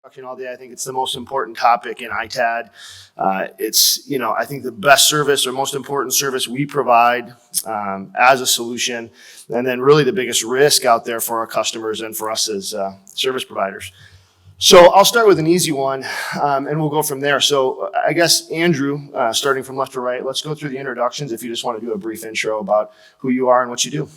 All day. I think it's the most important topic in ITAD. It's, I think the best service or most important service we provide as a solution, and then really the biggest risk out there for our customers and for us as service providers. So I'll start with an easy one, and we'll go from there. So I guess, Andrew, starting from left to right, let's go through the introductions if you just want to do a brief intro about who you are and what you do.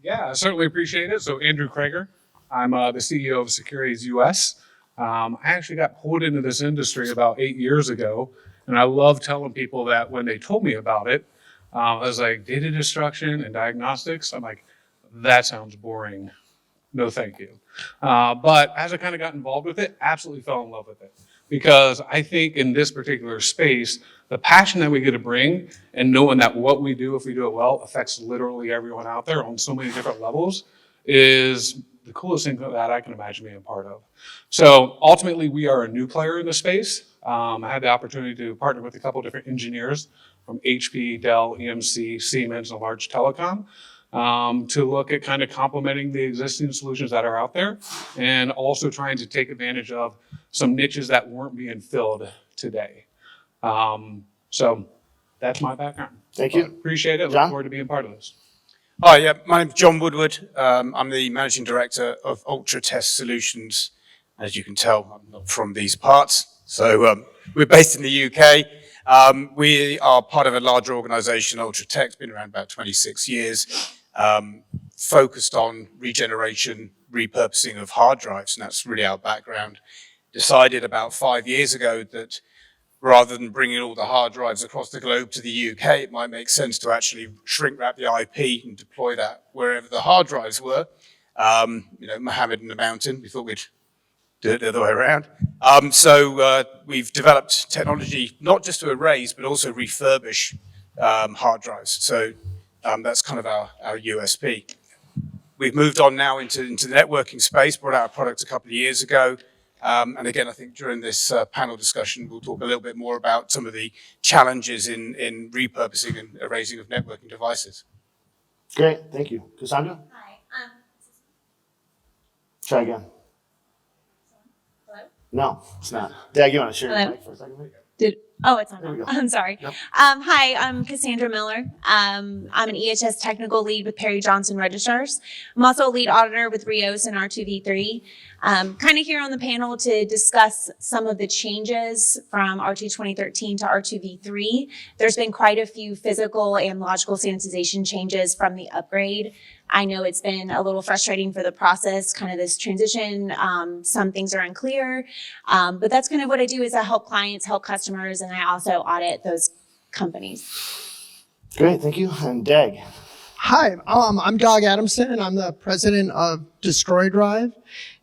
Yeah, I certainly appreciate it. So Andrew Krager, I'm the CEO of Securities US. I actually got pulled into this industry about 8 years ago, and I love telling people that when they told me about it, I was like, data destruction and diagnostics. I'm like, that sounds boring. No, thank you. But as I kind of got involved with it, absolutely fell in love with it. Because I think in this particular space, the passion that we get to bring and knowing that what we do, if we do it well, affects literally everyone out there on so many different levels is the coolest thing that I can imagine being a part of. So ultimately, we are a new player in the space. I had the opportunity to partner with a couple of different engineers from HP, Dell, EMC, Siemens, and large telecom to look at kind of complementing the existing solutions that are out there and also trying to take advantage of some niches that weren't being filled today. So that's my background. Thank you. Appreciate it. John? Look forward to being part of this. Hi, yeah, my name's John Woodward. I'm the Managing Director of Ultra Test Solutions. As you can tell, I'm not from these parts. So we're based in the UK. We are part of a larger organization, Ultra Tech's been around about 26 years, focused on regeneration, repurposing of hard drives, and that's really our background. Decided about 5 years ago that rather than bringing all the hard drives across the globe to the UK, it might make sense to actually shrink wrap the IP and deploy that wherever the hard drives were. Mohammed in the mountain, we thought we'd do it the other way around. So we've developed technology not just to erase, but also refurbish hard drives. So that's kind of our USP. We've moved on now into the networking space, brought out a product a couple of years ago. And again, I think during this panel discussion, we'll talk a little bit more about some of the challenges in repurposing and erasing of networking devices. Great. Thank you. Cassandra? Hi. Try again. Hello? No, it's not. Dag, you want to share your Hello? mic for a second? It's on. There we go. I'm sorry. Yep. Hi, I'm Cassandra Miller. I'm an EHS technical lead with Perry Johnson Registrars. I'm also a lead auditor with Rios and R2V3. Kind of here on the panel to discuss some of the changes from R2 2013 to R2V3. There's been quite a few physical and logical sanitization changes from the upgrade. I know it's been a little frustrating for the process, kind of this transition. Some things are unclear, but that's kind of what I do is I help clients, help customers, and I also audit those companies. Great. Thank you. And Dag? Hi, I'm Doug Adamson. I'm the president of Destroy Drive.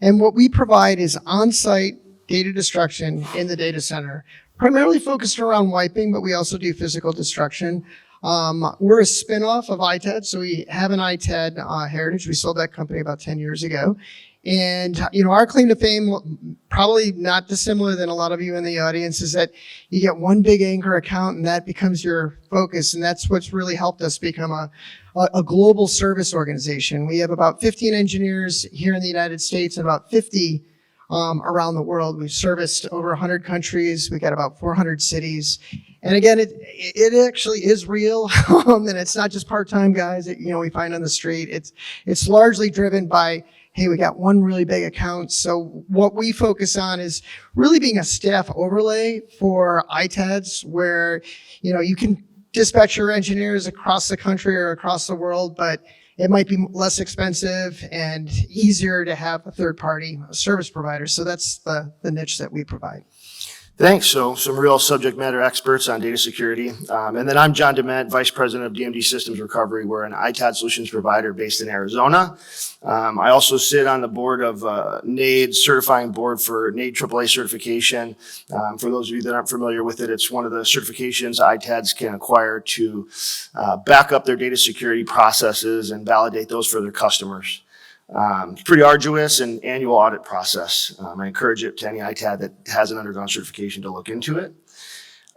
And what we provide is on-site data destruction in the data center, primarily focused around wiping, but we also do physical destruction. We're a spinoff of ITAD, so we have an ITAD heritage. We sold that company about 10 years ago. And, our claim to fame, probably not dissimilar than a lot of you in the audience, is that you get one big anchor account and that becomes your focus. And that's what's really helped us become a global service organization. We have about 15 engineers here in the United States and about 50 around the world. We've serviced over 100 countries. We've got about 400 cities. And again, it actually is real, and it's not just part-time guys that, we find on the street. It's largely driven by, hey, we got one really big account. So what we focus on is really being a staff overlay for ITADs where, you can dispatch your engineers across the country or across the world, but it might be less expensive and easier to have a third-party service provider. So that's the niche that we provide. Thanks. So some real subject matter experts on data security. And then I'm John Dement, Vice President of DMD Systems Recovery. We're an ITAD solutions provider based in Arizona. I also sit on the board of NAID certifying board for NAID AAA certification. For those of you that aren't familiar with it, it's one of the certifications ITADs can acquire to back up their data security processes and validate those for their customers. It's pretty arduous and annual audit process. I encourage it to any ITAD that hasn't undergone certification to look into it.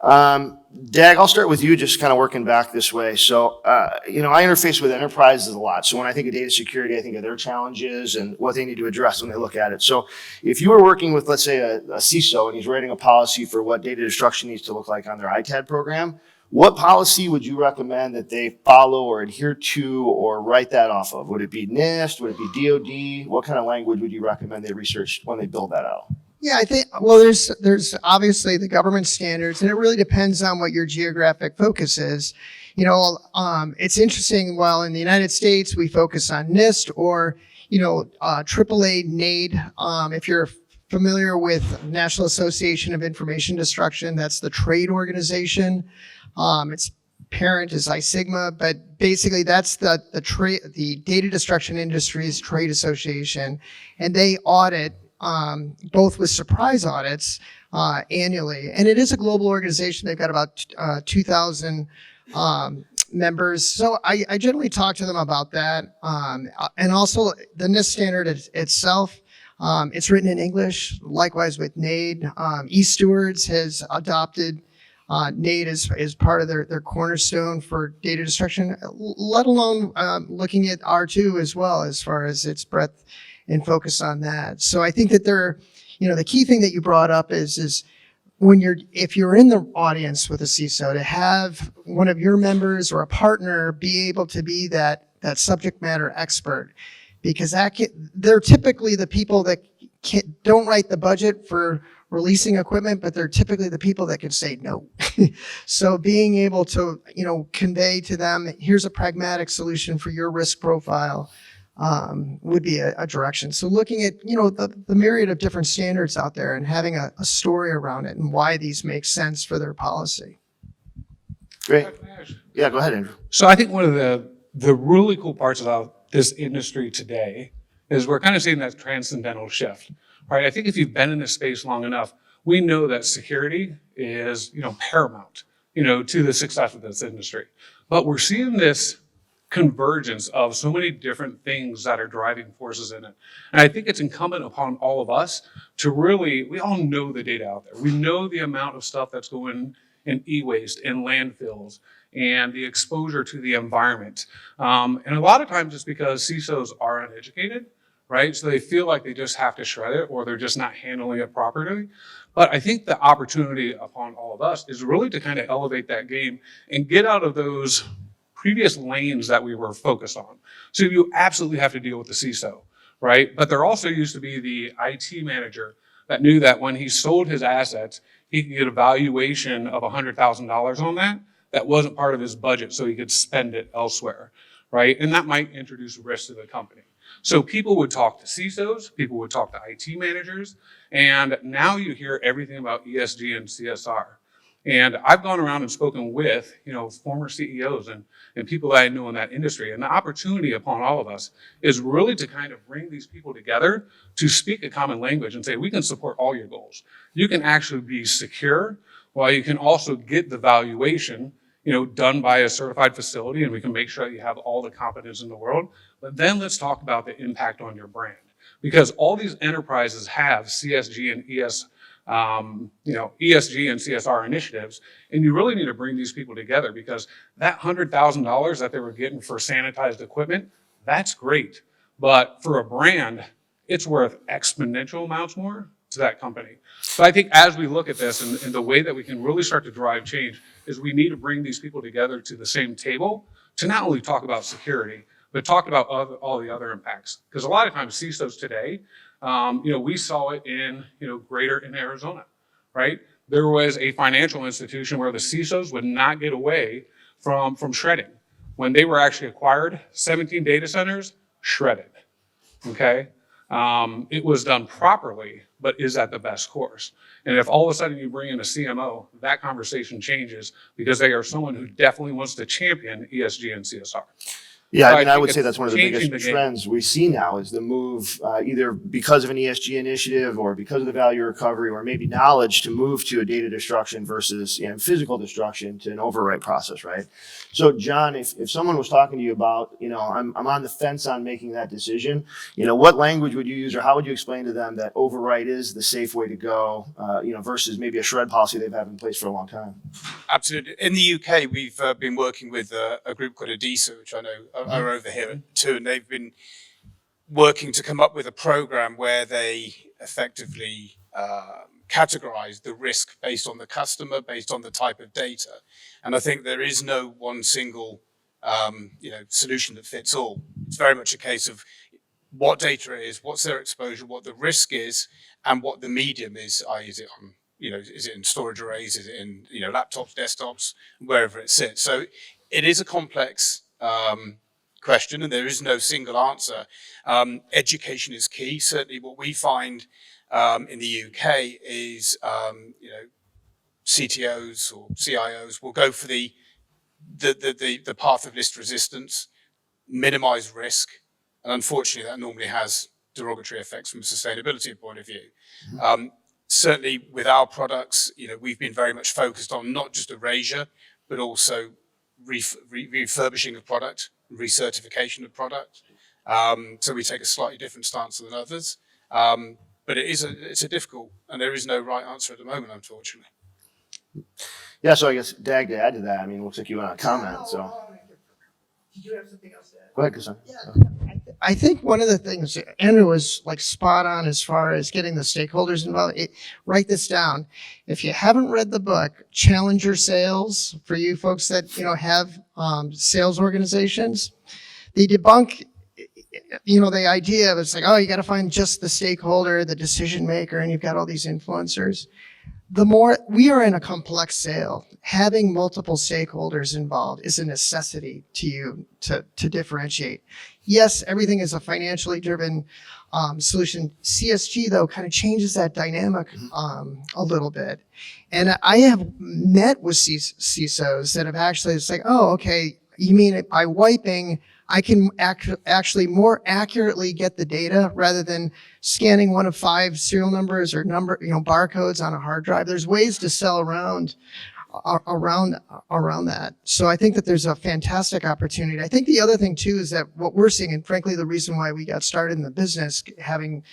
Dag, I'll start with you, just kind of working back this way. So, I interface with enterprises a lot. So when I think of data security, I think of their challenges and what they need to address when they look at it. So if you were working with, let's say, a CISO and he's writing a policy for what data destruction needs to look like on their ITAD program, what policy would you recommend that they follow or adhere to or write that off of? Would it be NIST? Would it be DoD? What kind of language would you recommend they research when they build that out? Yeah, I think, well, there's obviously the government standards, and it really depends on what your geographic focus is. It's interesting, while in the United States, we focus on NIST or, AAA NAID. If you're familiar with National Association of Information Destruction, that's the trade organization. Its parent is iSigma, but basically that's the Data Destruction Industries Trade Association, and they audit both with surprise audits annually. And it is a global organization. They've got about 2,000 members. So I generally talk to them about that. And also the NIST standard itself, it's written in English, likewise with NAID. eStewards has adopted NAID as part of their cornerstone for data destruction, let alone looking at R2 as well, as far as its breadth and focus on that. So I think that the key thing that you brought up is if you're in the audience with a CISO, to have one of your members or a partner be able to be that subject matter expert, because they're typically the people that don't write the budget for releasing equipment, but they're typically the people that can say no. So being able to, convey to them, here's a pragmatic solution for your risk profile, would be a direction. So looking at, the myriad of different standards out there and having a story around it and why these make sense for their policy. Great. Yeah, go ahead, Andrew. So I think one of the really cool parts about this industry today is we're kind of seeing that transcendental shift, right? I think if you've been in this space long enough, we know that security is, paramount, to the success of this industry. But we're seeing this convergence of so many different things that are driving forces in it. And I think it's incumbent upon all of us to we all know the data out there. We know the amount of stuff that's going in e-waste, in landfills, and the exposure to the environment. And a lot of times it's because CISOs are uneducated, right? So they feel like they just have to shred it or they're just not handling it properly. But I think the opportunity upon all of us is really to kind of elevate that game and get out of those previous lanes that we were focused on. So you absolutely have to deal with the CISO, right? But there also used to be the IT manager that knew that when he sold his assets, he could get a valuation of $100,000 on that. That wasn't part of his budget, so he could spend it elsewhere, right? And that might introduce risk to the company. So people would talk to CISOs, people would talk to IT managers, and now you hear everything about ESG and CSR. And I've gone around and spoken with, former CEOs and people that I know in that industry. And the opportunity upon all of us is really to kind of bring these people together to speak a common language and say, we can support all your goals. You can actually be secure while you can also get the valuation, done by a certified facility, and we can make sure that you have all the competence in the world. But then let's talk about the impact on your brand. Because all these enterprises have CSG and ESG and CSR initiatives, and you really need to bring these people together, because that $100,000 that they were getting for sanitized equipment, that's great. But for a brand, it's worth exponential amounts more to that company. So I think as we look at this and the way that we can really start to drive change is we need to bring these people together to the same table to not only talk about security, but talk about all the other impacts. Because a lot of times CISOs today, we saw it in, in Arizona, right? There was a financial institution where the CISOs would not get away from shredding. When they were actually acquired, 17 data centers, shredded, okay? It was done properly, but is that the best course? And if all of a sudden you bring in a CMO, that conversation changes because they are someone who definitely wants to champion ESG and CSR. Yeah, So I mean, I think would say it's that's one of the changing biggest the game. trends we see now is the move, either because of an ESG initiative or because of the value recovery or maybe knowledge to move to a data destruction versus physical destruction to an overwrite process, right? So, John, if someone was talking to you about, I'm on the fence on making that decision, what language would you use or how would you explain to them that overwrite is the safe way to go, versus maybe a shred policy they've had in place for a long time? Absolutely. In the UK, we've been working with a group called ADISA, which I know are over here too, and they've been working to come up with a program where they effectively categorize the risk based on the customer, based on the type of data. And I think there is no one single solution that fits all. It's very much a case of what data it is, what's their exposure, what the risk is, and what the medium is. Is it on, is it in storage arrays? Is it in, laptops, desktops, wherever it sits? So it is a complex question, and there is no single answer. Education is key. Certainly, what we find in the UK is, CTOs or CIOs will go for the path of least resistance, minimize risk, and unfortunately, that normally has derogatory effects from a sustainability point of view. Certainly, with our products, we've been very much focused on not just erasure, but also refurbishing of product, recertification of product. So we take a slightly different stance than others. But it's a difficult, and there is no right answer at the moment, unfortunately. Yeah, so I guess, Dag, to add to that, I mean, it looks like you want to comment, so. Did you have something else to add? Go ahead, Kasan. I think one of the things Andrew was like spot on as far as getting the stakeholders involved. Write this down. If you haven't read the book, Challenger Sales, for you folks that have sales organizations, they debunk the idea of it's like, oh, you got to find just the stakeholder, the decision maker, and you've got all these influencers. The more we are in a complex sale, having multiple stakeholders involved is a necessity to you to differentiate. Yes, everything is a financially driven solution. CSG, though, kind of changes that dynamic a little bit. And I have met with CISOs that have actually, it's like, oh, okay, you mean by wiping, I can actually more accurately get the data rather than scanning one of 5 serial numbers or barcodes on a hard drive. There's ways to sell around that. So I think that there's a fantastic opportunity. I think the other thing too is that what we're seeing, and frankly, the reason why we got started in the business, having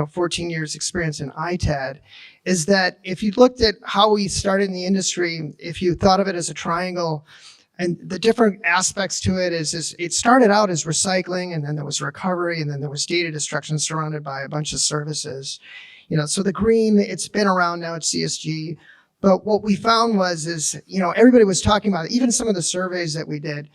14 years experience in ITAD, is that if you looked at how we started in the industry, if you thought of it as a triangle, and the different aspects to it is it started out as recycling, and then there was recovery, and then there was data destruction surrounded by a bunch of services. So the green, it's been around now at CSG. But what we found is everybody was talking about it, even some of the surveys that we did.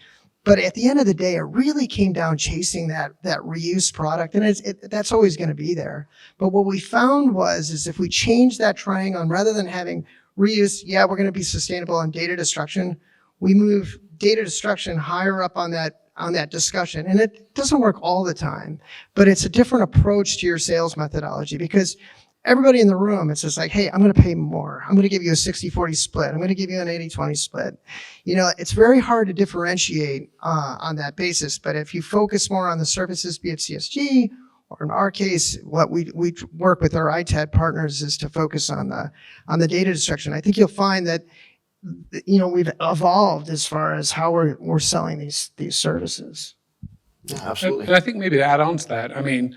But at the end of the day, it really came down chasing that reuse product, and that's always going to be there. But what we found is if we change that triangle, and rather than having reuse, we're going to be sustainable on data destruction, we move data destruction higher up on that discussion. And it doesn't work all the time, but it's a different approach to your sales methodology, because everybody in the room, it's just like, hey, I'm going to pay more. I'm going to give you a 60-40 split. I'm going to give you an 80-20 split. It's very hard to differentiate on that basis. But if you focus more on the services, be it CSG, or in our case, what we work with our ITAD partners is to focus on the data destruction. I think you'll find that we've evolved as far as how we're selling these services. Yeah, absolutely. And I think maybe to add on to that, I mean,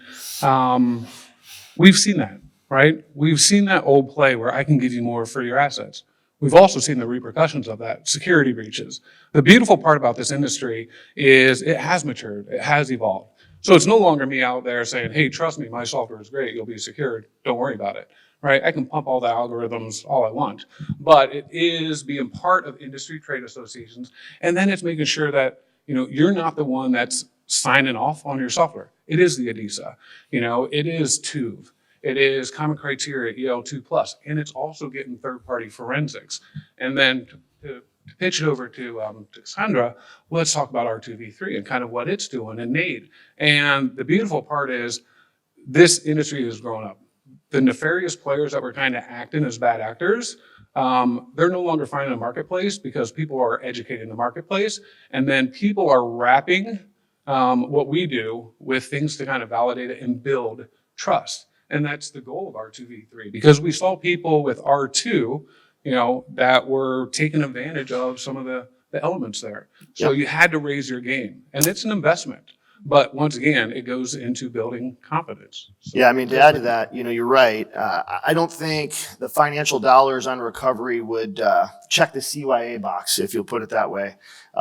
we've seen that, right? We've seen that old play where I can give you more for your assets. We've also seen the repercussions of that, security breaches. The beautiful part about this industry is it has matured, it has evolved. So it's no longer me out there saying, hey, trust me, my software is great, you'll be secured, don't worry about it. Right? I can pump all the algorithms all I want, but it is being part of industry trade associations. And then it's making sure that, you're not the one that's signing off on your software. It is the ADISA, it is TÜV, it is Common Criteria EL2+, and it's also getting third-party forensics. And then to pitch it over to Sandra, let's talk about R2V3 and kind of what it's doing and NAID. And the beautiful part is this industry has grown up. The nefarious players that were kind of acting as bad actors, they're no longer finding a marketplace because people are educating the marketplace, and then people are wrapping what we do with things to kind of validate it and build trust. And that's the goal of R2V3, because we saw people with R2, that were taking advantage of some of the elements there. So you had to raise your game, and it's an investment. But once again, it goes into building confidence. So, Yeah, I mean, to add to that, you're right. I don't think the financial dollars on recovery would check the CYA box, if you'll put it that way,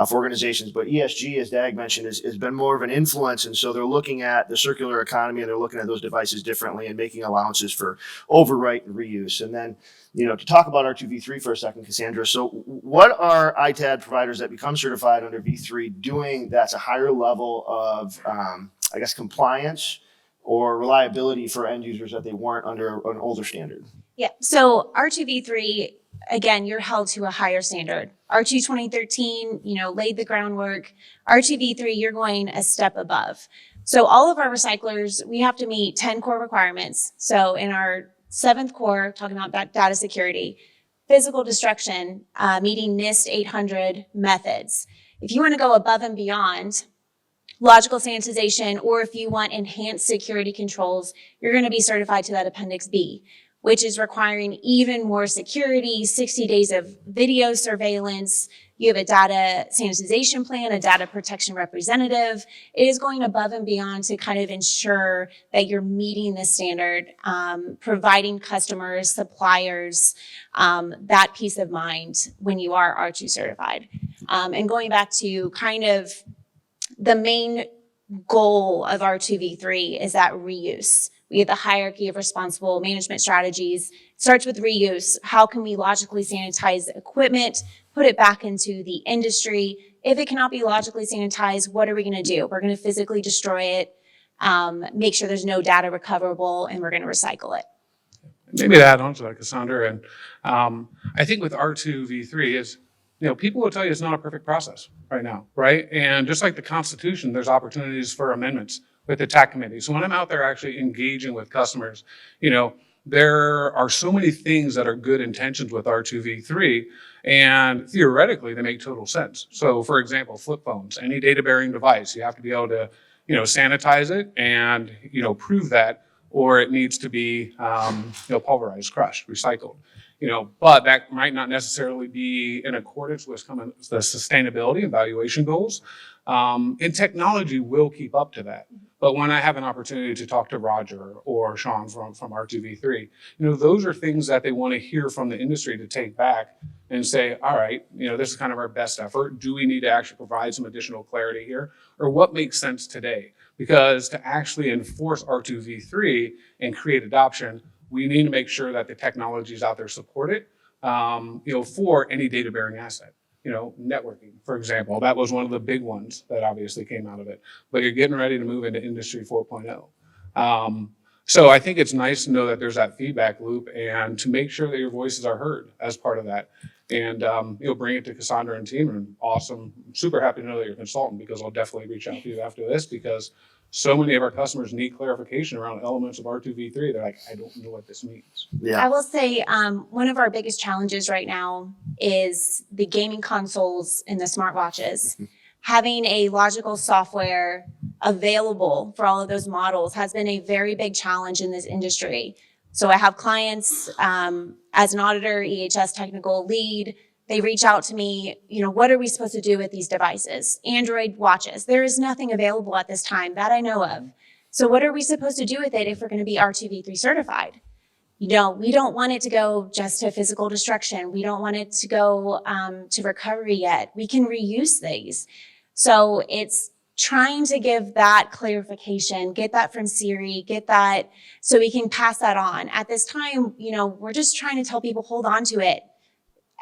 for organizations. But ESG, as Dag mentioned, has been more of an influence. And so they're looking at the circular economy, and they're looking at those devices differently and making allowances for overwrite and reuse. And then, to talk about R2V3 for a second, Cassandra. So what are ITAD providers that become certified under V3 doing that's a higher level of, compliance or reliability for end users that they weren't under an older standard? Yeah, so R2V3, again, you're held to a higher standard. R2 2013, laid the groundwork. R2V3, you're going a step above. So all of our recyclers, we have to meet 10 core requirements. So in our 7th core, talking about data security, physical destruction, meeting NIST 800 methods. If you want to go above and beyond logical sanitization, or if you want enhanced security controls, you're going to be certified to that Appendix B, which is requiring even more security, 60 days of video surveillance. You have a data sanitization plan, a data protection representative. It is going above and beyond to kind of ensure that you're meeting the standard, providing customers, suppliers, that peace of mind when you are R2 certified. And going back to kind of the main goal of R2V3 is that reuse. We have the hierarchy of responsible management strategies. It starts with reuse. How can we logically sanitize equipment, put it back into the industry? If it cannot be logically sanitized, what are we going to do? We're going to physically destroy it, make sure there's no data recoverable, and we're going to recycle it. maybe to add on to that, Cassandra, and I think with R2V3 is, people will tell you it's not a perfect process right now, right? And just like the Constitution, there's opportunities for amendments with the TAC committee. So when I'm out there actually engaging with customers, there are so many things that are good intentions with R2V3, and theoretically they make total sense. So for example, flip phones, any data bearing device, you have to be able to, sanitize it and, prove that, or it needs to be, pulverized, crushed, recycled. But that might not necessarily be in accordance with some of the sustainability and valuation goals. And technology will keep up to that. But when I have an opportunity to talk to Roger or Sean from R2V3, those are things that they want to hear from the industry to take back and say, all right, this is kind of our best effort. Do we need to actually provide some additional clarity here? Or what makes sense today? Because to actually enforce R2V3 and create adoption, we need to make sure that the technologies out there support it, for any data bearing asset. Networking, for example, that was one of the big ones that obviously came out of it, but you're getting ready to move into Industry 4.0. So I think it's nice to know that there's that feedback loop and to make sure that your voices are heard as part of that. And, bring it to Cassandra and team, and awesome. I'm super happy to know that you're a consultant, because I'll definitely reach out to you after this, because so many of our customers need clarification around elements of R2V3. They're like, I don't know what this means. Yeah. I will say one of our biggest challenges right now is the gaming consoles and the smartwatches. Having a logical software available for all of those models has been a very big challenge in this industry. So I have clients, as an auditor, EHS technical lead, they reach out to me, what are we supposed to do with these devices? Android watches. There is nothing available at this time that I know of. So what are we supposed to do with it if we're going to be R2V3 certified? We don't want it to go just to physical destruction. We don't want it to go to recovery yet. We can reuse these. So it's trying to give that clarification, get that from Siri, get that so we can pass that on. At this time, we're just trying to tell people, hold on to it.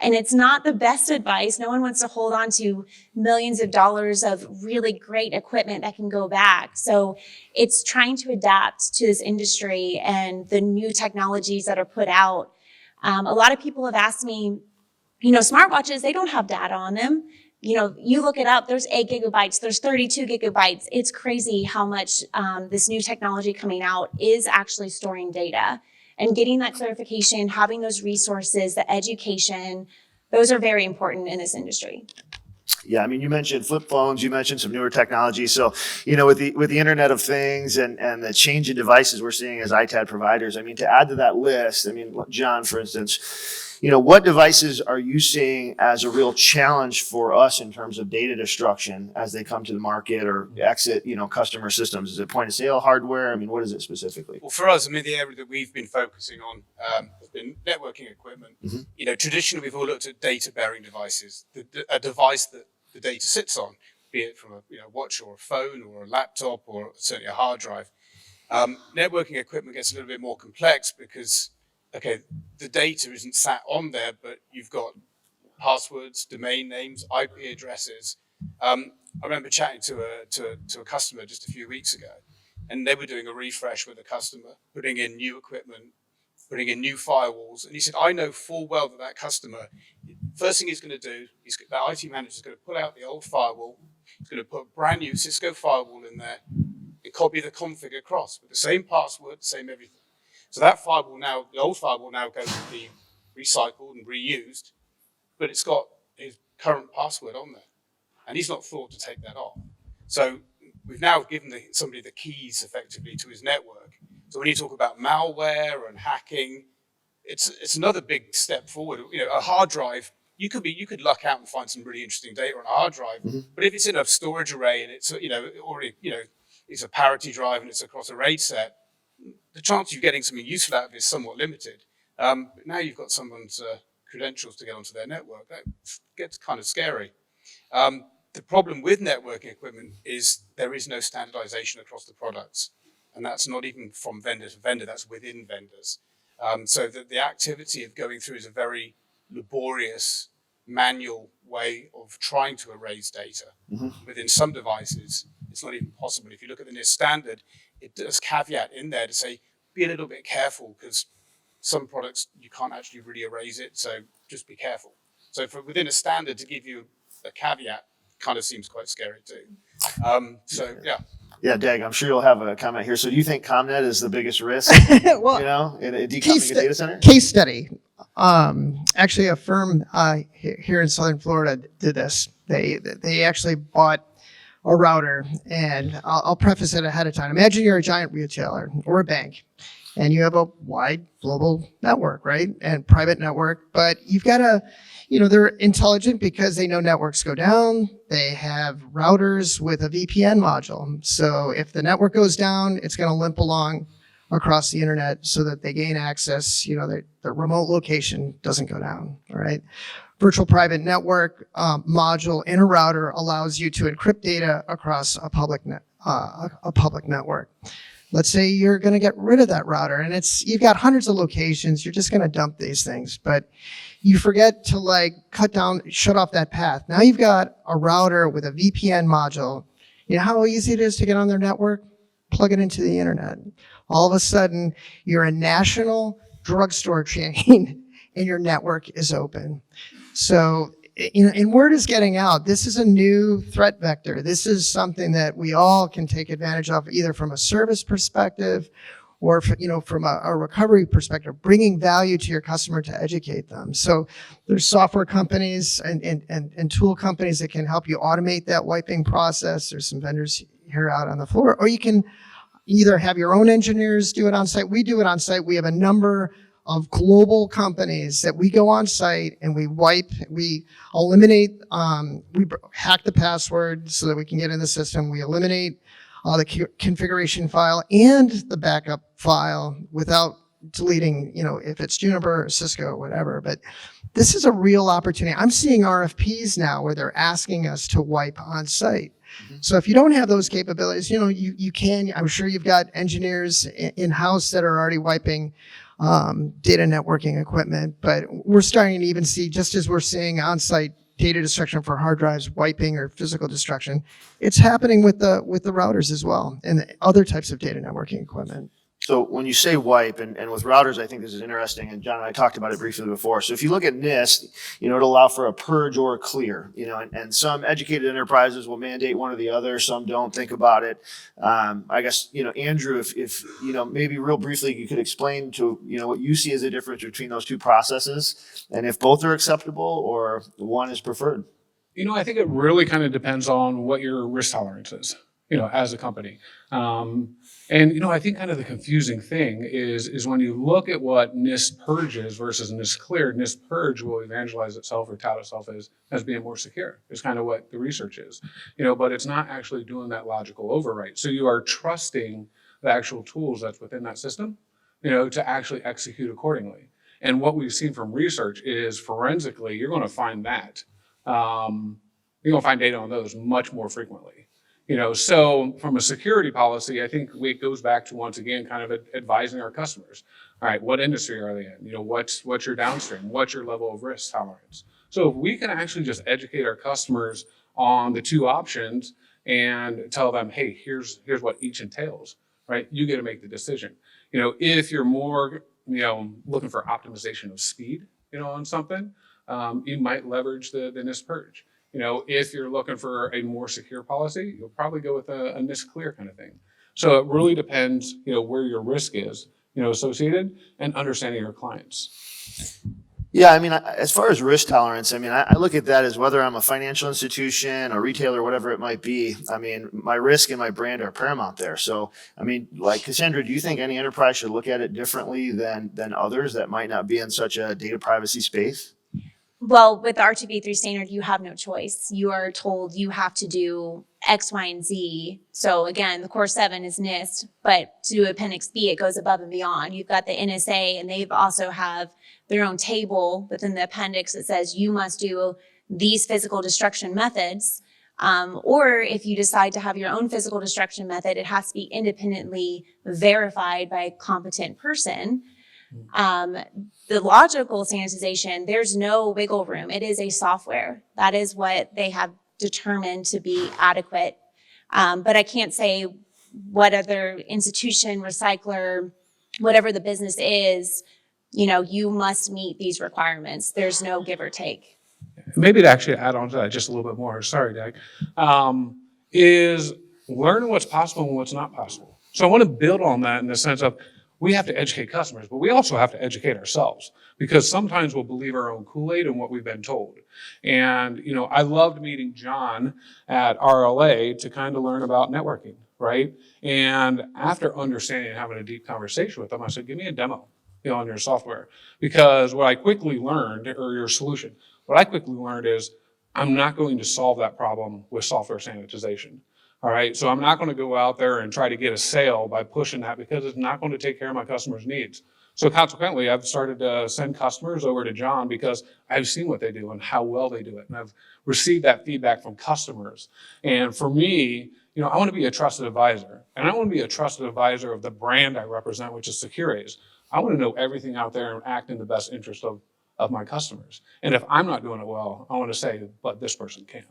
And it's not the best advice. No one wants to hold on to millions of dollars of really great equipment that can go back. So it's trying to adapt to this industry and the new technologies that are put out. A lot of people have asked me, smartwatches, they don't have data on them. You look it up, there's 8 gigabytes, there's 32 gigabytes. It's crazy how much this new technology coming out is actually storing data. And getting that clarification, having those resources, the education, those are very important in this industry. Yeah, I mean, you mentioned flip phones, you mentioned some newer technology. So, with the Internet of Things and the change in devices we're seeing as ITAD providers, I mean, to add to that list, I mean, John, for instance, what devices are you seeing as a real challenge for us in terms of data destruction as they come to the market or exit, customer systems? Is it point of sale hardware? I mean, what is it specifically? Well, for us, I mean, the area that we've been focusing on has been networking equipment. Traditionally, we've all looked at data-bearing devices, a device that the data sits on, be it from a watch or a phone or a laptop or certainly a hard drive. Networking equipment gets a little bit more complex because, okay, the data isn't sat on there, but you've got passwords, domain names, IP addresses. I remember chatting to a customer just a few weeks ago, and they were doing a refresh with a customer, putting in new equipment, putting in new firewalls. And he said, I know full well that customer, first thing he's going to do, that IT manager is going to pull out the old firewall, he's going to put a brand new Cisco firewall in there, and copy the config across with the same password, same everything. So that firewall now, the old firewall now goes to be recycled and reused, but it's got his current password on there. And he's not thought to take that off. So we've now given somebody the keys effectively to his network. So when you talk about malware and hacking, it's another big step forward. A hard drive, you could luck out and find some really interesting data on a hard drive, but if it's in a storage array and it's already it's a parity drive and it's across a RAID set, the chance of you getting something useful out of it is somewhat limited. But now you've got someone's credentials to get onto their network. That gets kind of scary. The problem with networking equipment is there is no standardization across the products. And that's not even from vendor to vendor, that's within vendors. So that the activity of going through is a very laborious, manual way of trying to erase data. Within some devices, it's not even possible. If you look at the NIST standard, it does caveat in there to say, be a little bit careful because some products, you can't actually really erase it, so just be careful. So for within a standard to give you a caveat kind of seems quite scary too. Yeah. Yeah, Dag, I'm sure you'll have a comment here. So do you think ComNet is the biggest risk, Well, in decoupling a data center? Case study. Actually, a firm here in Southern Florida did this. They actually bought a router, and I'll preface it ahead of time. Imagine you're a giant retailer or a bank, and you have a wide global network, right? And private network, but you've got they're intelligent because they know networks go down. They have routers with a VPN module. So if the network goes down, it's going to limp along across the internet so that they gain access, their remote location doesn't go down, all right? Virtual private network module in a router allows you to encrypt data across a public network. Let's say you're going to get rid of that router and you've got hundreds of locations. You're just going to dump these things, but you forget to shut off that path. Now you've got a router with a VPN module. You know how easy it is to get on their network? Plug it into the internet. All of a sudden, you're a national drugstore chain and your network is open. So, and word is getting out. This is a new threat vector. This is something that we all can take advantage of, either from a service perspective or from a recovery perspective, bringing value to your customer to educate them. So there's software companies and tool companies that can help you automate that wiping process. There's some vendors here out on the floor, or you can either have your own engineers do it on site. We do it on site. We have a number of global companies that we go on site and we wipe, we eliminate, we hack the password so that we can get in the system. We eliminate the configuration file and the backup file without deleting, if it's Juniper or Cisco or whatever. But this is a real opportunity. I'm seeing RFPs now where they're asking us to wipe on site. So if you don't have those capabilities, you can, I'm sure you've got engineers in-house that are already wiping data networking equipment, but we're starting to even see, just as we're seeing on-site data destruction for hard drives, wiping or physical destruction, it's happening with the routers as well and the other types of data networking equipment. So when you say wipe and with routers, I think this is interesting, and John and I talked about it briefly before. So if you look at NIST, it'll allow for a purge or a clear, and some educated enterprises will mandate one or the other. Some don't think about it. I guess, Andrew, if maybe real briefly, you could explain to, what you see as a difference between those two processes and if both are acceptable or one is preferred. I think it really kind of depends on what your risk tolerance is, as a company. And I think kind of the confusing thing is when you look at what NIST Purge is versus NIST Clear, NIST Purge will evangelize itself or tout itself as being more secure. It's kind of what the research is, but it's not actually doing that logical overwrite. So you are trusting the actual tools that's within that system, to actually execute accordingly. And what we've seen from research is forensically, you're going to find that. You're going to find data on those much more frequently. So from a security policy, I think it goes back to, once again, kind of advising our customers. All right, what industry are they in? What's your downstream? What's your level of risk tolerance? So if we can actually just educate our customers on the two options and tell them, hey, here's what each entails, right? You get to make the decision. If you're more, looking for optimization of speed, on something, you might leverage the NIST Purge. If you're looking for a more secure policy, you'll probably go with a NIST Clear kind of thing. So it really depends, where your risk is, associated, and understanding your clients. Yeah, I mean, as far as risk tolerance, I mean, I look at that as whether I'm a financial institution, a retailer, whatever it might be. I mean, my risk and my brand are paramount there. So, I mean, like Cassandra, do you think any enterprise should look at it differently than others that might not be in such a data privacy space? Well, with the R2v3 standard, you have no choice. You are told you have to do X, Y, and Z. So again, the core 7 is NIST, but to do Appendix B, it goes above and beyond. You've got the NSA, and they've also have their own table within the appendix that says you must do these physical destruction methods. Or if you decide to have your own physical destruction method, it has to be independently verified by a competent person. The logical sanitization, there's no wiggle room. It is a software. That is what they have determined to be adequate. But I can't say what other institution, recycler, whatever the business is, you must meet these requirements. There's no give or take. Maybe to actually add on to that just a little bit more, sorry, Dag, is learning what's possible and what's not possible. So I want to build on that in the sense of, we have to educate customers, but we also have to educate ourselves, because sometimes we'll believe our own Kool-Aid and what we've been told. And, I loved meeting John at RLA to kind of learn about networking, right? And after understanding and having a deep conversation with him, I said, give me a demo, on your software. Because what I quickly learned, or your solution, what I quickly learned is I'm not going to solve that problem with software sanitization. All right, so I'm not going to go out there and try to get a sale by pushing that, because it's not going to take care of my customers' needs. So consequently, I've started to send customers over to John because I've seen what they do and how well they do it. And I've received that feedback from customers. And for me, I want to be a trusted advisor. And I want to be a trusted advisor of the brand I represent, which is Securities. I want to know everything out there and act in the best interest of my customers. And if I'm not doing it well, I want to say, but this person can.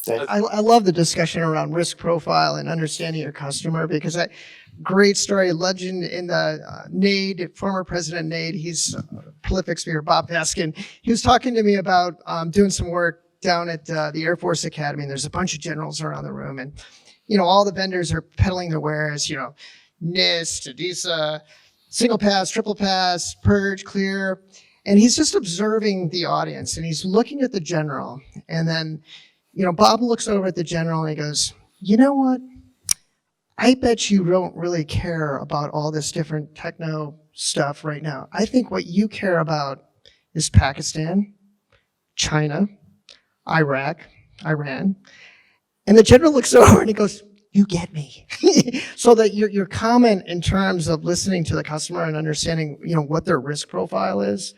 I love the discussion around risk profile and understanding your customer, because great story, legend in the NAID, former President NAID, he's a prolific speaker, Bob Peskin. He was talking to me about doing some work down at the Air Force Academy, and there's a bunch of generals around the room, and all the vendors are peddling their wares, NIST, ADISA, single pass, triple pass, purge, clear, and he's just observing the audience, and he's looking at the general, and then Bob looks over at the general and he goes, you know what? I bet you don't really care about all this different techno stuff right now. I think what you care about is Pakistan, China, Iraq, Iran. And the general looks over and he goes, you get me. So that your comment in terms of listening to the customer and understanding, what their risk profile is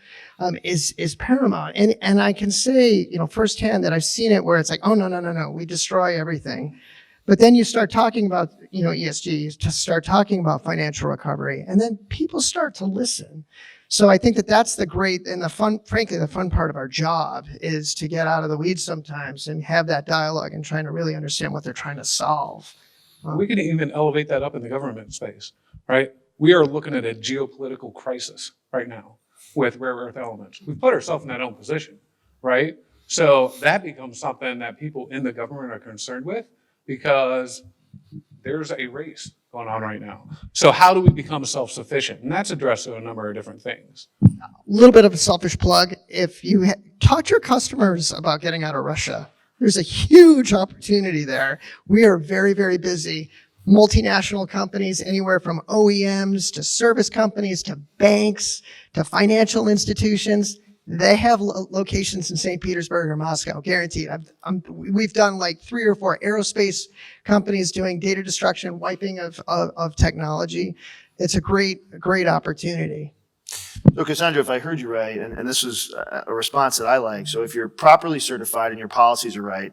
paramount. And I can say, firsthand that I've seen it where it's like, oh, no, we destroy everything. But then you start talking about, ESG, you just start talking about financial recovery, and then people start to listen. So I think that's the great and the fun, frankly, the fun part of our job is to get out of the weeds sometimes and have that dialogue and trying to really understand what they're trying to solve. We can even elevate that up in the government space, right? We are looking at a geopolitical crisis right now with rare earth elements. We've put ourselves in that own position, right? So that becomes something that people in the government are concerned with, because there's a race going on right now. So how do we become self-sufficient? And that's addressed to a number of different things. A little bit of a selfish plug. If you talk to your customers about getting out of Russia, There's a huge opportunity there. We are very, very busy. Multinational companies, anywhere from OEMs to service companies to banks to financial institutions, they have locations in St. Petersburg or Moscow, guaranteed. We've done like 3 or 4 aerospace companies doing data destruction, wiping of technology. It's a great opportunity. So Cassandra, if I heard you right, and this is a response that I like, so if you're properly certified and your policies are right,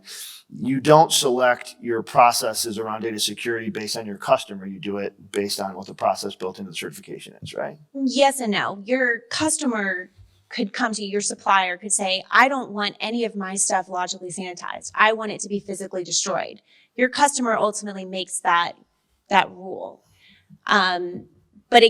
you don't select your processes around data security based on your customer. You do it based on what the process built into the certification is, right? Yes and no. Your customer could come to you, your supplier could say, I don't want any of my stuff logically sanitized. I want it to be physically destroyed. Your customer ultimately makes that rule. But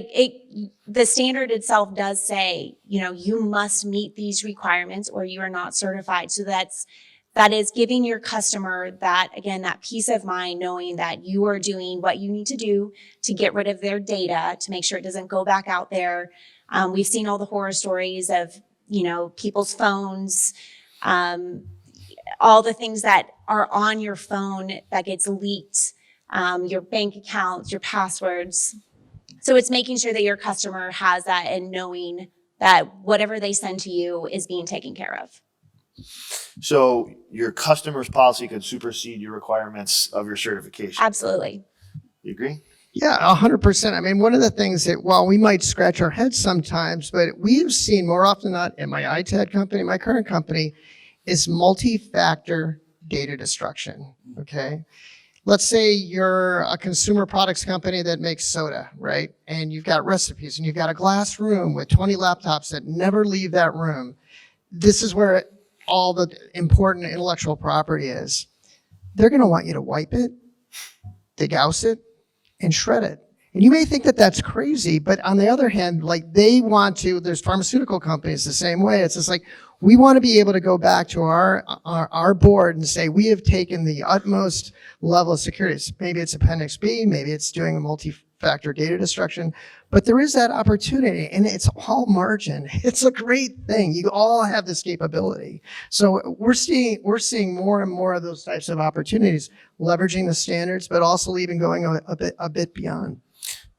the standard itself does say, you must meet these requirements or you are not certified. So that is giving your customer that peace of mind, knowing that you are doing what you need to do to get rid of their data, to make sure it doesn't go back out there. We've seen all the horror stories of, people's phones, all the things that are on your phone that gets leaked, your bank accounts, your passwords. So it's making sure that your customer has that and knowing that whatever they send to you is being taken care of. So your customer's policy could supersede your requirements of your certification. Absolutely. You agree? Yeah, 100%. I mean, one of the things that, while we might scratch our heads sometimes, but we've seen more often than not in my ITAD company, my current company, is multi-factor data destruction, okay? Let's say you're a consumer products company that makes soda, right? And you've got recipes and you've got a glass room with 20 laptops that never leave that room. This is where all the important intellectual property is. They're going to want you to wipe it, degauss it, and shred it. And you may think that that's crazy, but on the other hand, like they want to, there's pharmaceutical companies the same way. It's just like, we want to be able to go back to our board and say, we have taken the utmost level of security. Maybe it's Appendix B, maybe it's doing a multi-factor data destruction, but there is that opportunity and it's all margin. It's a great thing. You all have this capability. So we're seeing more and more of those types of opportunities, leveraging the standards, but also even going a bit beyond.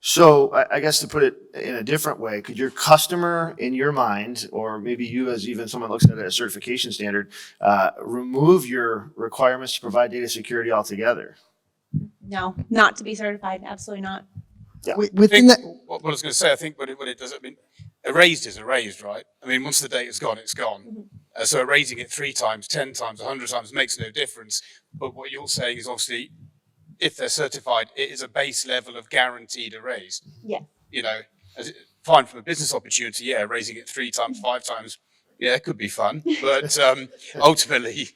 So I guess to put it in a different way, could your customer in your mind, or maybe you as even someone looks at it as a certification standard, remove your requirements to provide data security altogether? No, not to be certified. Absolutely not. Yeah. Within that, What I was going to say, I think what it does, erased is erased, right? I mean, once the data's gone, it's gone. So erasing it 3 times, 10 times, 100 times makes no difference. But what you're saying is obviously, if they're certified, it is a base level of guaranteed erase. Yeah. Fine from a business opportunity, yeah, raising it 3 times, 5 times, yeah, it could be fun. But ultimately,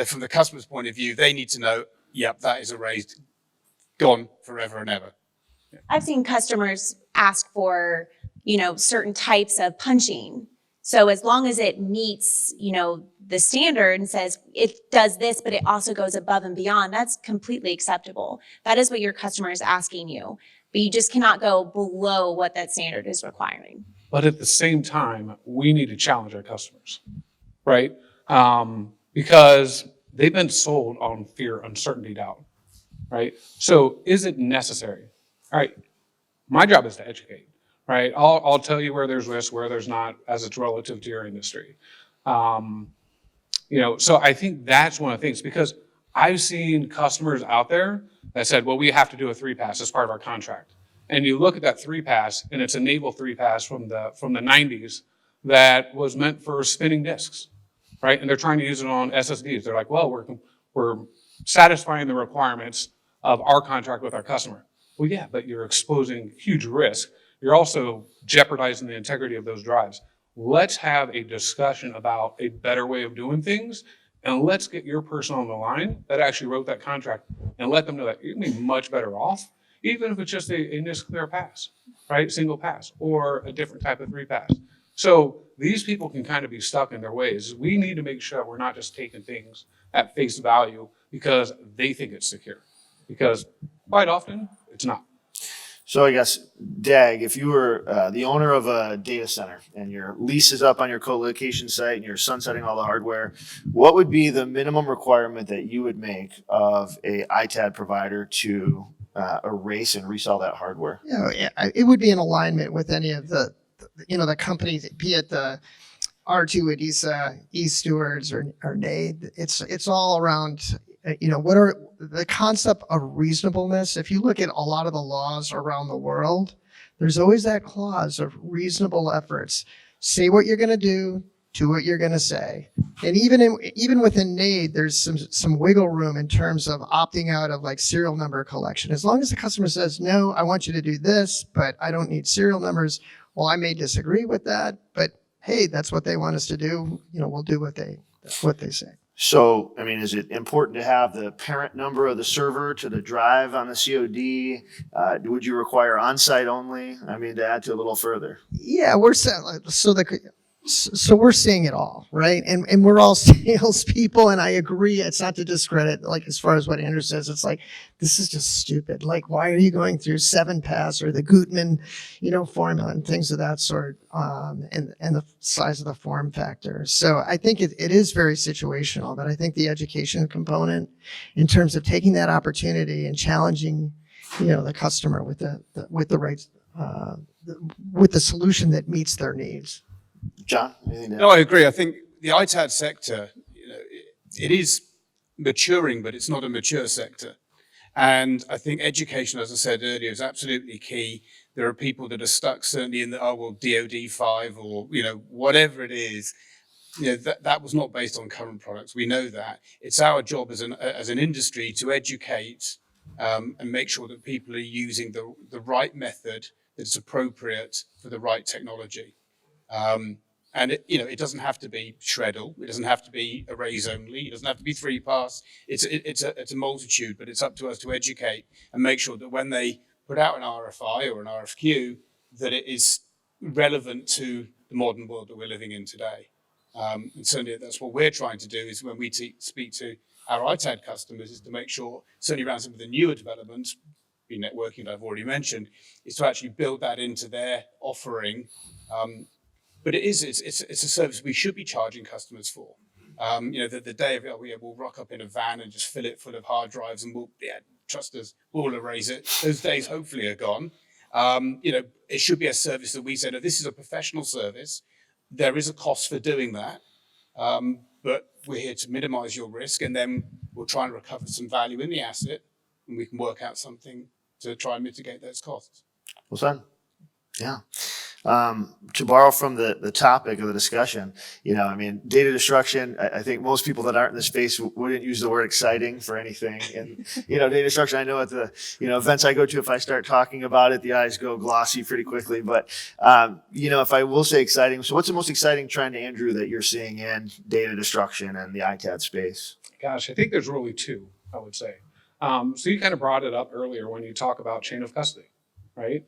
from the customer's point of view, they need to know, yep, that is erased, gone forever and ever. I've seen customers ask for, certain types of punching. So as long as it meets, the standard and says it does this, but it also goes above and beyond, that's completely acceptable. That is what your customer is asking you, but you just cannot go below what that standard is requiring. But at the same time, we need to challenge our customers, right? Because they've been sold on fear, uncertainty, doubt, right? So is it necessary? All right, my job is to educate, right? I'll tell you where there's risk, where there's not, as it's relative to your industry. So I think that's one of the things, because I've seen customers out there that said, well, we have to do a 3-pass as part of our contract. And you look at that 3-pass, and it's a naval 3-pass from the 90s that was meant for spinning disks, right? And they're trying to use it on SSDs. They're like, well, we're satisfying the requirements of our contract with our customer. Well, yeah, but you're exposing huge risk. You're also jeopardizing the integrity of those drives. Let's have a discussion about a better way of doing things, and let's get your person on the line that actually wrote that contract and let them know that you're going to be much better off, even if it's just a NIST clear pass, right? Single pass, or a different type of 3-pass. So these people can kind of be stuck in their ways. We need to make sure we're not just taking things at face value because they think it's secure, because quite often it's not. So I guess, Dag, if you were the owner of a data center and your lease is up on your co-location site and you're sunsetting all the hardware, what would be the minimum requirement that you would make of a ITAD provider to erase and resell that hardware? It would be in alignment with any of the companies, be it the R2 at ESA, eStewards, or NAID. It's all around, what are the concept of reasonableness. If you look at a lot of the laws around the world, there's always that clause of reasonable efforts. Say what you're going to do what you're going to say. And even within NAID, there's some wiggle room in terms of opting out of like serial number collection. As long as the customer says, no, I want you to do this, but I don't need serial numbers. Well, I may disagree with that, but hey, that's what they want us to do. We'll do what they say. So, I mean, is it important to have the parent number of the server to the drive on the COD? Would you require on-site only? I mean, to add to a little further. Yeah, so we're seeing it all, right? And we're all salespeople, and I agree. It's not to discredit, like, as far as what Andrew says, it's like, this is just stupid. Like, why are you going through 7-pass or the Gutmann, formula and things of that sort, and the size of the form factor. So I think it is very situational, but I think the education component in terms of taking that opportunity and challenging, the customer with the right, with the solution that meets their needs. John, anything to add? No, I agree. I think the ITAD sector, it is maturing, but it's not a mature sector. And I think education, as I said earlier, is absolutely key. There are people that are stuck certainly in the, DoD 5 or, whatever it is. That was not based on current products. We know that. It's our job as an industry to educate and make sure that people are using the right method that's appropriate for the right technology. And it doesn't have to be Shreddle. It doesn't have to be arrays only. It doesn't have to be 3-pass. It's a multitude, but it's up to us to educate and make sure that when they put out an RFI or an RFQ, that it is relevant to the modern world that we're living in today. And certainly that's what we're trying to do is when we speak to our ITAD customers is to make sure, certainly around some of the newer developments, networking that I've already mentioned, is to actually build that into their offering. But it's a service we should be charging customers for. The day of it, we'll rock up in a van and just fill it full of hard drives and trust us, we'll erase it. Those days hopefully are gone. It should be a service that we say, no, this is a professional service. There is a cost for doing that. But we're here to minimize your risk and then we'll try and recover some value in the asset and we can work out something to try and mitigate those costs. Well said. Yeah. To borrow from the topic of the discussion, data destruction, I think most people that aren't in the space wouldn't use the word exciting for anything. And, data destruction, I know at the, events I go to, if I start talking about it, the eyes go glossy pretty quickly. But, if I will say exciting, so what's the most exciting trend, Andrew, that you're seeing in data destruction and the ITAD space? Gosh, I think there's really two, I would say. So you kind of brought it up earlier when you talk about chain of custody. Right?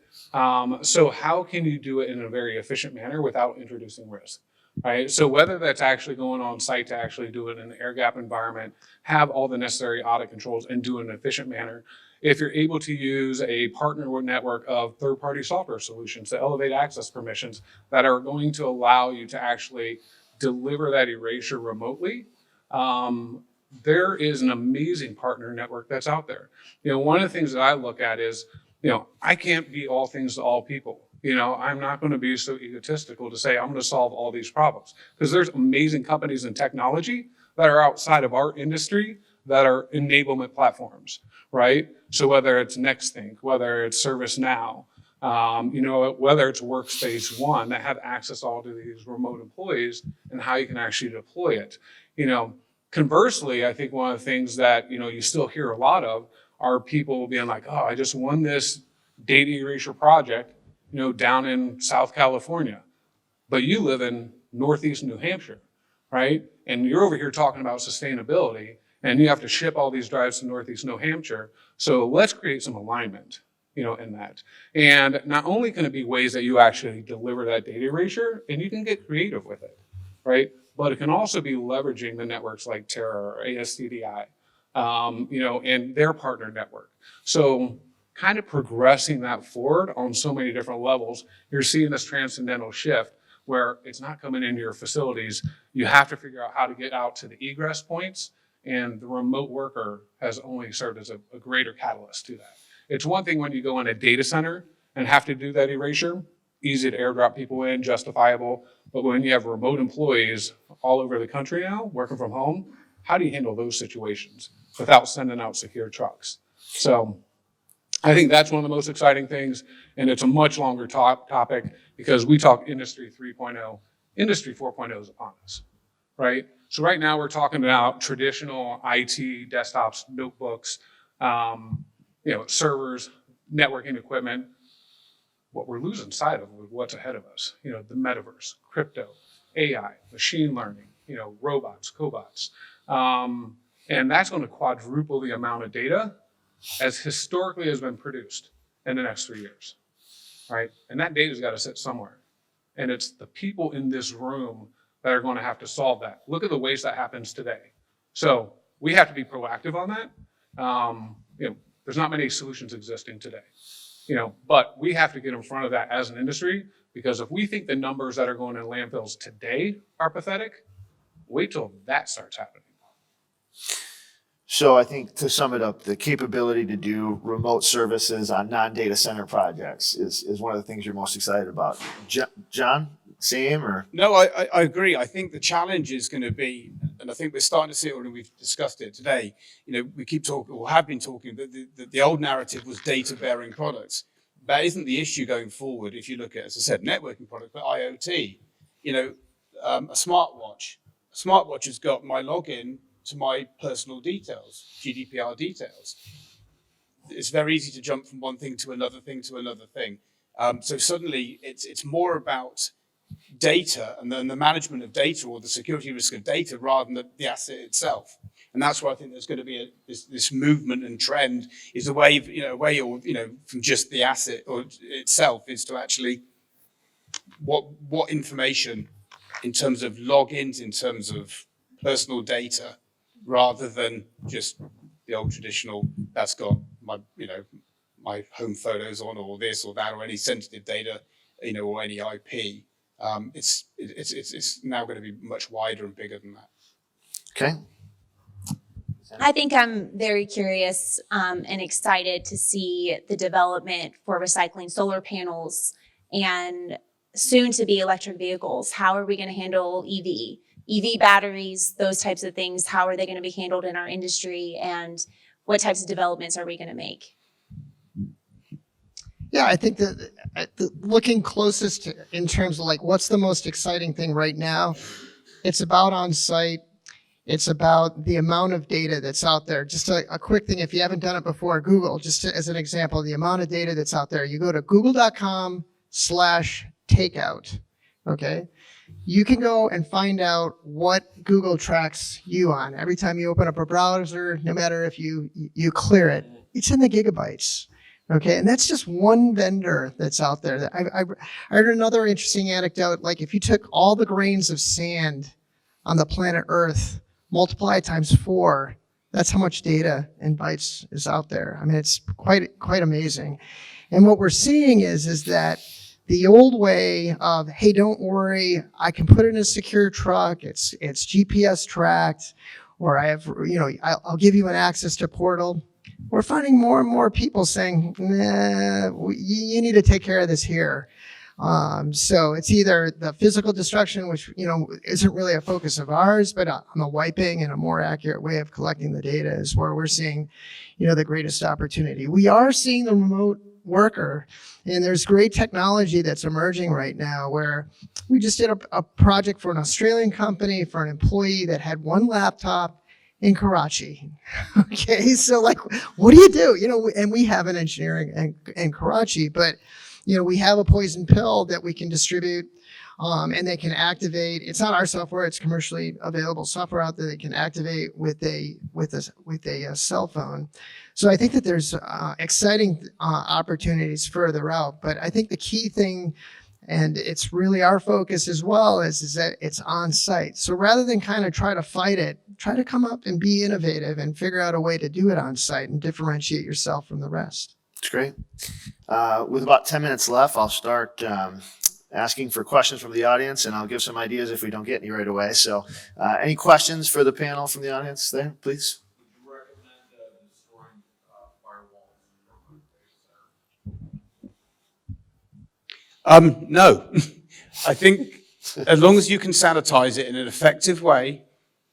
So how can you do it in a very efficient manner without introducing risk? Right? So whether that's actually going on site to actually do it in an air gap environment, have all the necessary audit controls and do it in an efficient manner. If you're able to use a partner network of third-party software solutions to elevate access permissions that are going to allow you to actually deliver that erasure remotely, there is an amazing partner network that's out there. One of the things that I look at is, I can't be all things to all people. I'm not going to be so egotistical to say I'm going to solve all these problems because there's amazing companies in technology that are outside of our industry that are enablement platforms, right? So whether it's Nextthink, whether it's ServiceNow, whether it's Workspace ONE that have access all to these remote employees and how you can actually deploy it. Conversely, I think one of the things that, you still hear a lot of are people being like, oh, I just won this data erasure project, down in South California, but you live in Northeast New Hampshire, right? And you're over here talking about sustainability and you have to ship all these drives to Northeast New Hampshire. So let's create some alignment, in that. And not only can it be ways that you actually deliver that data erasure and you can get creative with it, right? But it can also be leveraging the networks like Terra or ASCDI, and their partner network. So kind of progressing that forward on so many different levels. You're seeing this transcendental shift where it's not coming into your facilities. You have to figure out how to get out to the egress points, and the remote worker has only served as a greater catalyst to that. It's one thing when you go in a data center and have to do that erasure, easy to airdrop people in, justifiable. But when you have remote employees all over the country now working from home, how do you handle those situations without sending out secure trucks? So I think that's one of the most exciting things, and it's a much longer topic because we talk Industry 3.0. Industry 4.0 is upon us, right? So right now we're talking about traditional IT, desktops, notebooks, servers, networking equipment. What we're losing sight of is what's ahead of us. The metaverse, crypto, AI, machine learning, robots, cobots. And that's going to quadruple the amount of data as historically has been produced in the next 3 years, right? And that data's got to sit somewhere. And it's the people in this room that are going to have to solve that. Look at the waste that happens today. So we have to be proactive on that. There's not many solutions existing today. But we have to get in front of that as an industry, because if we think the numbers that are going in landfills today are pathetic, wait till that starts happening. So I think to sum it up, the capability to do remote services on non-data center projects is one of the things you're most excited about. John, same or? No, I agree. I think the challenge is going to be, and I think we're starting to see it when we've discussed it today. We keep talking, or have been talking, that the old narrative was data-bearing products. That isn't the issue going forward. If you look at, as I said, networking products, but IoT, a smartwatch. A smartwatch has got my login to my personal details, GDPR details. It's very easy to jump from one thing to another thing to another thing. So suddenly it's more about data and then the management of data or the security risk of data rather than the asset itself. And that's why I think there's going to be this movement and trend is away from just the asset or itself, is to actually what information in terms of logins, in terms of personal data, rather than just the old traditional that's got my my home photos on, or this or that, or any sensitive data, or any IP. It's now going to be much wider and bigger than that. Okay. I think I'm very curious and excited to see the development for recycling solar panels and soon to be electric vehicles. How are we going to handle EV batteries, those types of things? How are they going to be handled in our industry, and what types of developments are we going to make? Yeah, I think that looking closest in terms of what's the most exciting thing right now, it's about on-site. It's about the amount of data that's out there. Just a quick thing, if you haven't done it before, Google, just as an example, the amount of data that's out there. You go to google.com/takeout, okay? You can go and find out what Google tracks you on. Every time you open up a browser, no matter if you clear it, it's in the gigabytes. Okay, and that's just one vendor that's out there. I heard another interesting anecdote, if you took all the grains of sand on the planet Earth, multiply it times 4, that's how much data and bytes is out there. I mean, it's quite amazing. And what we're seeing is that the old way of, hey, don't worry, I can put it in a secure truck, it's GPS tracked, or I'll give you an access to portal. We're finding more and more people saying, nah, you need to take care of this here. So it's either the physical destruction, which isn't really a focus of ours, but on the wiping and a more accurate way of collecting the data is where we're seeing, the greatest opportunity. We are seeing the remote worker, and there's great technology that's emerging right now where we just did a project for an Australian company for an employee that had one laptop in Karachi. Okay, so what do you do? And we have an engineering in Karachi, but we have a poison pill that we can distribute, and they can activate. It's not our software; it's commercially available software out there that can activate with a cell phone. So I think that there's exciting opportunities further out. But I think the key thing, and it's really our focus as well, is that it's on site. So rather than kind of try to fight it, try to come up and be innovative and figure out a way to do it on site and differentiate yourself from the rest. It's great. With about 10 minutes left, I'll start asking for questions from the audience, and I'll give some ideas if we don't get any right away. So any questions for the panel from the audience there, please? No, I think as long as you can sanitize it in an effective way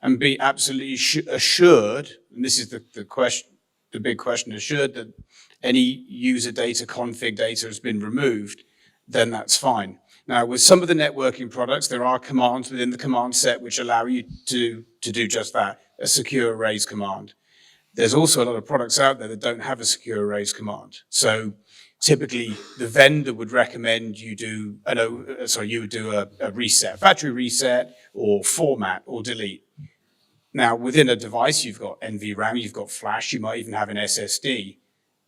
and be absolutely assured, and this is the question, the big question, assured that any user data, config data has been removed, then that's fine. Now, with some of the networking products, there are commands within the command set which allow you to do just that, a secure erase command. There's also a lot of products out there that don't have a secure erase command. So typically, the vendor would recommend you do, you would do a reset, factory reset, or format, or delete. Now, within a device, you've got NVRAM, you've got flash, you might even have an SSD.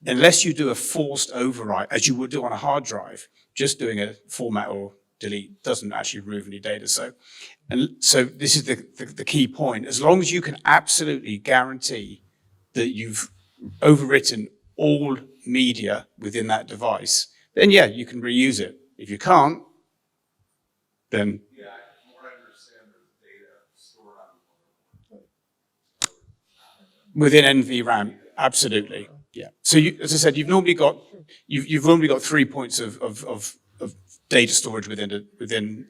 Unless you do a forced overwrite, as you would do on a hard drive, just doing a format or delete doesn't actually remove any data. So this is the key point. As long as you can absolutely guarantee that you've overwritten all media within that device, then yeah, you can reuse it. If you can't, then within NVRAM, absolutely, yeah. So as I said, you've normally got 3 points of data storage within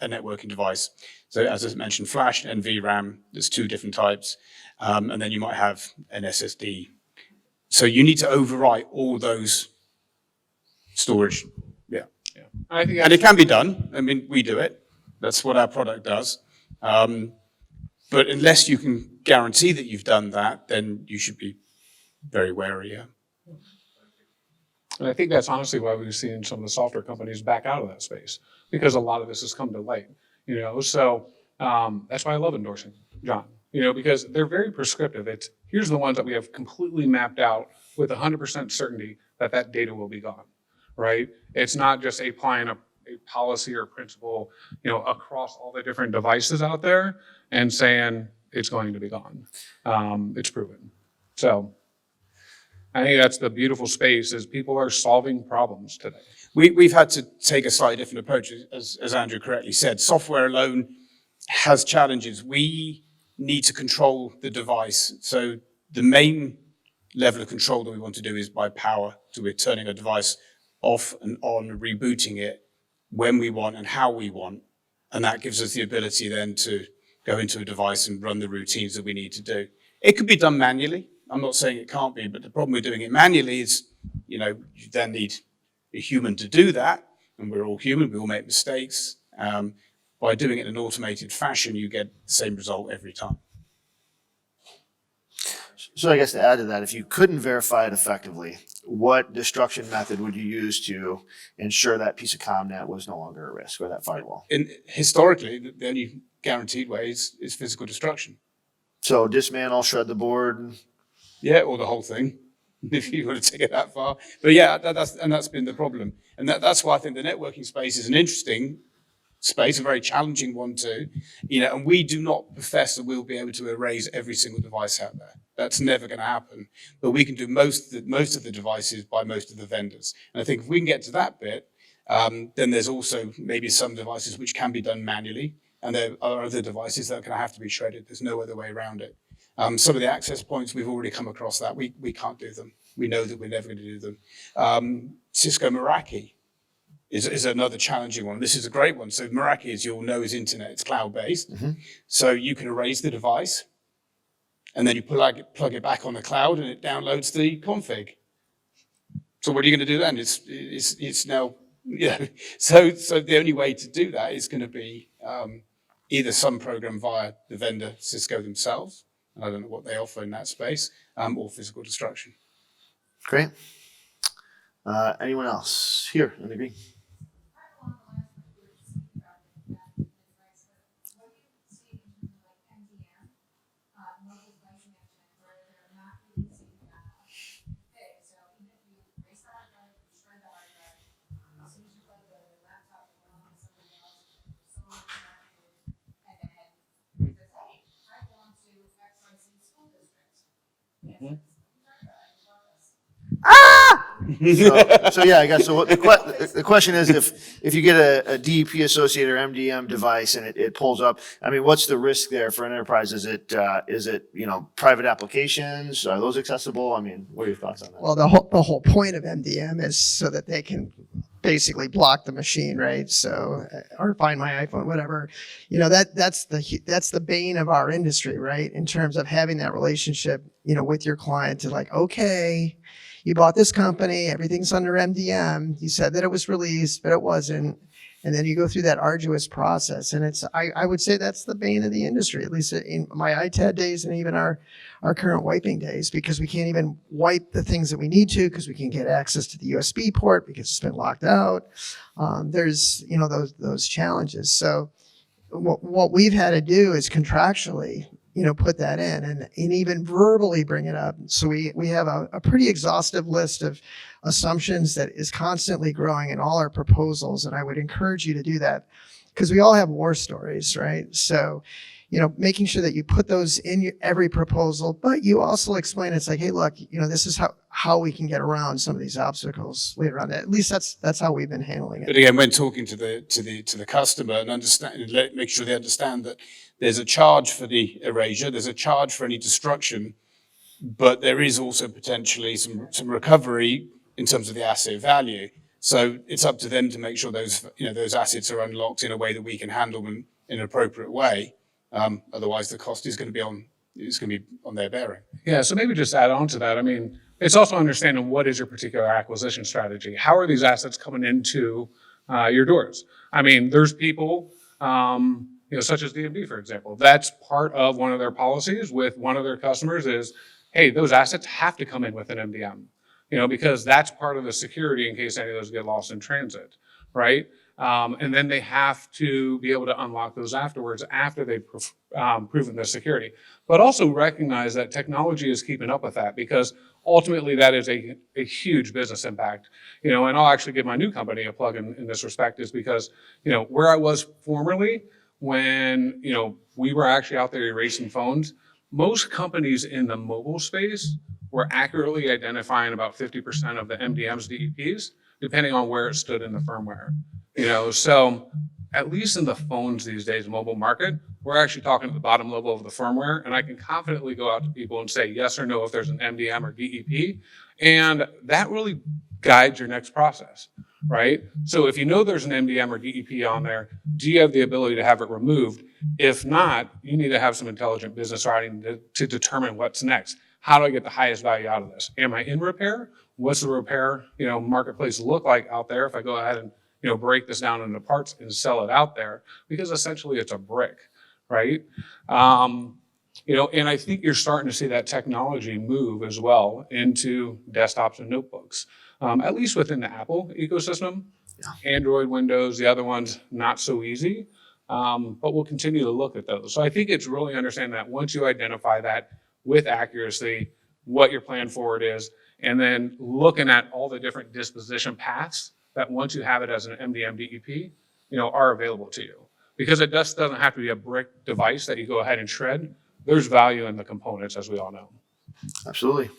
a networking device. So as I mentioned, flash and NVRAM, there's 2 different types, and then you might have an SSD. So you need to overwrite all those storage, yeah. I think And it can be done. I mean, we do it. That's what our product does. But unless you can guarantee that you've done that, then you should be very wary. Yeah. And I think that's honestly why we've seen some of the software companies back out of that space, because a lot of this has come to light, so that's why I love endorsing John, because they're very prescriptive. It's here's the ones that we have completely mapped out with 100% certainty that data will be gone, right? It's not just applying a policy or principle, across all the different devices out there and saying it's going to be gone. It's proven. So I think that's the beautiful space is people are solving problems today. We've had to take a slightly different approach, as Andrew correctly said. Software alone has challenges. We need to control the device. So the main level of control that we want to do is by power. So we're turning a device off and on, rebooting it when we want and how we want. And that gives us the ability then to go into a device and run the routines that we need to do. It could be done manually. I'm not saying it can't be, but the problem with doing it manually is, you then need a human to do that. And we're all human, we all make mistakes. By doing it in an automated fashion, you get the same result every time. So I guess to add to that, if you couldn't verify it effectively, what destruction method would you use to ensure that piece of CommNet was no longer a risk, or that firewall? Historically, the only guaranteed way is physical destruction. So dismantle, shred the board. Yeah, or the whole thing, if you want to take it that far. But yeah, that's been the problem. And that's why I think the networking space is an interesting space, a very challenging one too. And we do not profess that we'll be able to erase every single device out there. That's never going to happen. But we can do most of the devices by most of the vendors. And I think if we can get to that bit, then there's also maybe some devices which can be done manually. And there are other devices that are going to have to be shredded. There's no other way around it. Some of the access points, we've already come across that. We can't do them. We know that we're never going to do them. Cisco Meraki is another challenging one. This is a great one. So Meraki, as you all know, is internet. It's cloud-based. Mm-hmm. So you can erase the device, and then you plug it back on the cloud, and it downloads the config. So what are you going to do then? It's now, So the only way to do that is going to be either some program via the vendor, Cisco themselves, and I don't know what they offer in that space, or physical destruction. Great. Anyone else? Here, in the green. So yeah, I guess, so the question is, if you get a DEP associated or MDM device and it pulls up, I mean, what's the risk there for an enterprise? Is it, private applications? Are those accessible? I mean, what are your thoughts on that? Well, the whole point of MDM is so that they can basically block the machine, right? So, or find my iPhone, whatever. That's the bane of our industry, right? In terms of having that relationship, with your client to like, okay, you bought this company, everything's under MDM. You said that it was released, but it wasn't. And then you go through that arduous process. And I would say that's the bane of the industry, at least in my ITAD days and even our current wiping days, because we can't even wipe the things that we need to because we can't get access to the USB port because it's been locked out. There's, those challenges. So what we've had to do is contractually, put that in and even verbally bring it up. So we have a pretty exhaustive list of assumptions that is constantly growing in all our proposals. And I would encourage you to do that because we all have war stories, right? So, making sure that you put those in every proposal, but you also explain it's like, hey, look, this is how we can get around some of these obstacles later on. At least that's how we've been handling But it. again, when talking to the customer and make sure they understand that there's a charge for the erasure, there's a charge for any destruction, but there is also potentially some recovery in terms of the asset value. So it's up to them to make sure those assets are unlocked in a way that we can handle them in an appropriate way. Otherwise, the cost is going to be on their bearing. Yeah, so maybe just add on to that. I mean, it's also understanding what is your particular acquisition strategy. How are these assets coming into your doors? I mean, there's people, such as DMD, for example. That's part of one of their policies with one of their customers is, hey, those assets have to come in with an MDM, because that's part of the security in case any of those get lost in transit, right? And then they have to be able to unlock those afterwards after they've proven their security. But also recognize that technology is keeping up with that because ultimately that is a huge business impact. And I'll actually give my new company a plug in this respect is because, where I was formerly when, we were actually out there erasing phones, most companies in the mobile space were accurately identifying about 50% of the MDM's DEPs, depending on where it stood in the firmware. So at least in the phones these days, mobile market, we're actually talking at the bottom level of the firmware, and I can confidently go out to people and say yes or no if there's an MDM or DEP, and that really guides your next process, right? So if you know there's an MDM or DEP on there, do you have the ability to have it removed? If not, you need to have some intelligent business writing to determine what's next. How do I get the highest value out of this? Am I in repair? What's the repair, marketplace look like out there if I go ahead and break this down into parts and sell it out there, because essentially it's a brick, right? And I think you're starting to see that technology move as well into desktops and notebooks, at least within the Apple ecosystem. Yeah. Android, Windows, the other ones, not so easy, but we'll continue to look at those. So I think it's really understanding that once you identify that with accuracy, what your plan forward is, and then looking at all the different disposition paths that once you have it as an MDM DEP, are available to you. Because it just doesn't have to be a brick device that you go ahead and shred. There's value in the components, as we all know. Absolutely.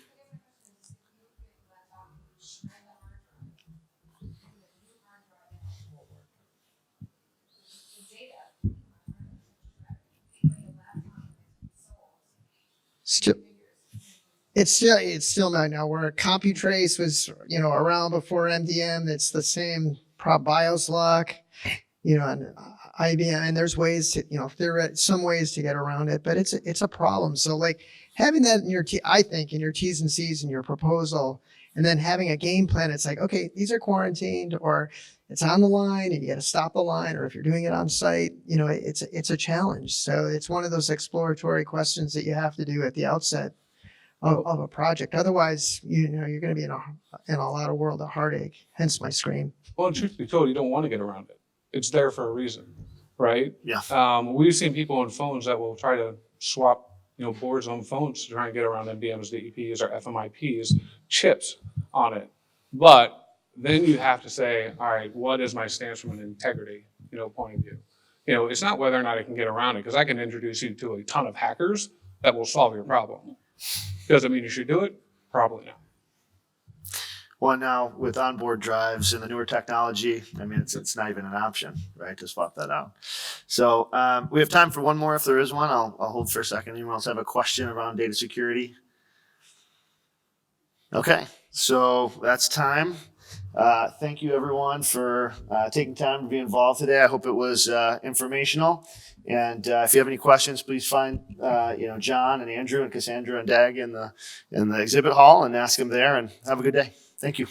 It's still not now where CompuTrace was, around before MDM. It's the same BIOS lock, and IBM, and there's ways to, there are some ways to get around it, but it's a problem. So like having that in your, I think in your T's and C's in your proposal, and then having a game plan, it's like, okay, these are quarantined or it's on the line and you got to stop the line, or if you're doing it on site, it's a challenge. So it's one of those exploratory questions that you have to do at the outset of a project. Otherwise, you're going to be in a lot of world of heartache, hence my scream. Well, and truth be told, you don't want to get around it. It's there for a reason, right? Yeah. We've seen people on phones that will try to swap, boards on phones to try and get around MDMs, DEPs, or FMIPs, chips on it. But then you have to say, all right, what is my stance from an integrity, point of view? It's not whether or not I can get around it, because I can introduce you to a ton of hackers that will solve your problem. Does it mean you should do it? Probably not. Well, now with onboard drives and the newer technology, I mean, it's not even an option, right? To swap that out. So we have time for one more if there is one. I'll hold for a second. Anyone else have a question around data security? Okay, so that's time. Thank you everyone for taking time to be involved today. I hope it was informational. And if you have any questions, please find John and Andrew and Cassandra and Dag in the exhibit hall and ask them there. And have a good day. Thank you.